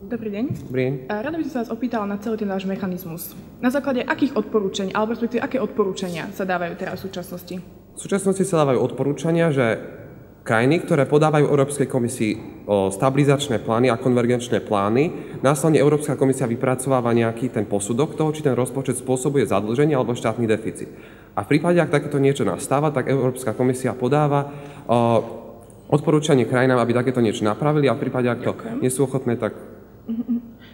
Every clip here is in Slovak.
Dobrý deň. Dobrý deň. Rada by som sa vás opýtala na celý ten váš mechanizmus. Na základe akých odporúčaní, alebo respektíve aké odporúčania sa dávajú teraz v súčasnosti? V súčasnosti sa dávajú odporúčania, že krajiny, ktoré podávajú Európskej komisii stabilizačné plány a konvergenčné plány, následne Európska komisia vypracováva nejaký ten posudok toho, či ten rozpočet spôsobuje zadlženie alebo štátny deficit. A v prípade, ak takéto niečo nastáva, tak Európska komisia podáva odporúčanie krajinám, aby takéto niečo napravili, a v prípade, ak to nie sú ochotné, tak...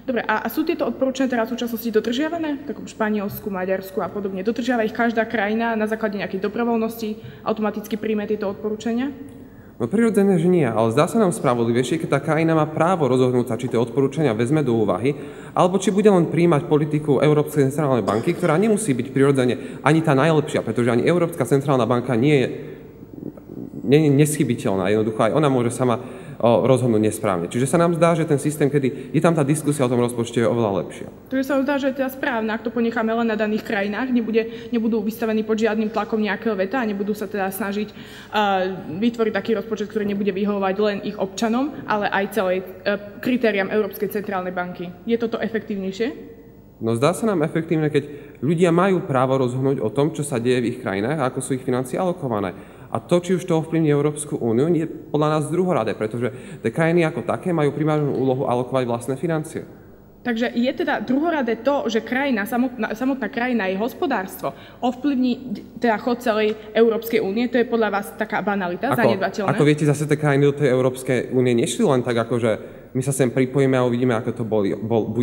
Dobre, a sú tieto odporúčania teraz v súčasnosti dodržiavané? Tak v Španielsku, Maďarsku a podobne. Dodržiava ich každá krajina na základe nejakej dobrovoľnosti, automaticky príjme tieto odporúčania? No prirodzené, že nie, ale zdá sa nám spravodlivejšie, keď tá krajina má právo rozhodnúť sa, či tie odporúčania vezme do úvahy, alebo či bude len prijímať politiku Európskej centrálnej banky, ktorá nemusí byť prirodzene ani tá najlepšia, pretože ani Európska centrálna banka nie je neschybiteľná. Jednoducho aj ona môže sama rozhodnúť nesprávne. Čiže sa nám zdá, že ten systém, kedy je tam tá diskusia o tom rozpočte, je oveľa lepšia. Takže sa zdá, že je teda správne, ak to ponecháme len na daných krajinách, nebudú vystavení pod žiadnym tlakom nejakého veta a nebudú sa teda snažiť vytvoriť taký rozpočet, ktorý nebude vyhovovať len ich občanom, ale aj celej kritériám Európskej centrálnej banky. Je toto efektívnejšie? No zdá sa nám efektívne, keď ľudia majú právo rozhodnúť o tom, čo sa deje v ich krajinách a ako sú ich financie alokované. A to, či už to ovplyvní Európsku úniu, je podľa nás druhoradé, pretože tie krajiny ako také majú primárnu úlohu alokovať vlastné financie. Takže je teda druhoradé to, že krajina, samotná krajina, jej hospodárstvo ovplyvní teda chod celej Európskej únie? To je podľa vás taká banalita, zanedbateľná? Ako viete, zase tie krajiny do tej Európskej únie nešli len tak, akože my sa sem pripojíme a uvidíme, ako to bude.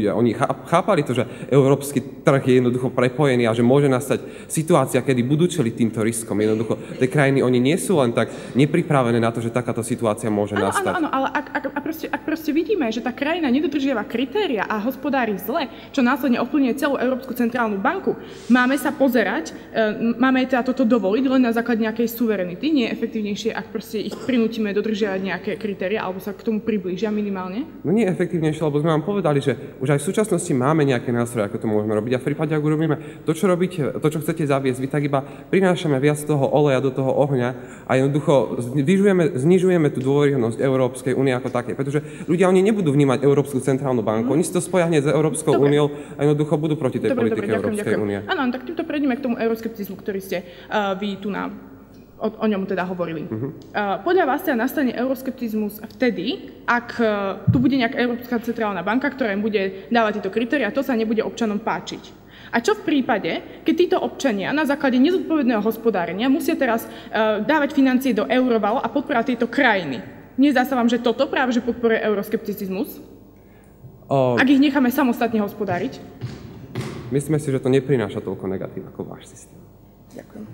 Oni chápali to, že európsky trh je jednoducho prepojený a že môže nastať situácia, kedy budú čeliť týmto riskom. Jednoducho, tie krajiny, oni nie sú len tak nepripravené na to, že takáto situácia môže nastať. Áno, ale ak proste vidíme, že tá krajina nedodržiava kritéria a hospodári zle, čo následne ovplyvňuje celú Európsku centrálnu banku, máme sa pozerať, máme teda toto dovoliť len na základe nejakej suverenity. Nie je efektívnejšie, ak proste ich prinútime dodržiavať nejaké kritéria alebo sa k tomu priblížia minimálne? No nie je efektívnejšie, lebo sme vám povedali, že už aj v súčasnosti máme nejaké nástroje, ako to môžeme robiť. A v prípade, ak urobíme to, čo robíte, to, čo chcete zaviesť, vy tak iba prinášame viac toho oleja do toho ohňa a jednoducho znižujeme tú dôveryhodnosť Európskej únie ako také. Pretože ľudia, oni nebudú vnímať Európsku centrálnu banku, oni si to spoja hneď s Európskou úniou a jednoducho budú proti tej politike Európskej únie. Áno, tak týmto prejdeme k tomu euroskeptizmu, ktorý ste vy tu o ňom teda hovorili. Podľa vás teda nastane euroskeptizmus vtedy, ak tu bude nejaká Európska centrálna banka, ktorá im bude dávať tieto kritériá, to sa nebude občanom páčiť. A čo v prípade, keď títo občania na základe nezodpovedného hospodárenia musia teraz dávať financie do eurovalu a podporovať tieto krajiny? Nezdá sa vám, že toto práve že podporuje euroskepticizmus? Ak ich necháme samostatne hospodáriť? Myslíme si, že to neprináša toľko negatív ako váš systém. Ďakujem.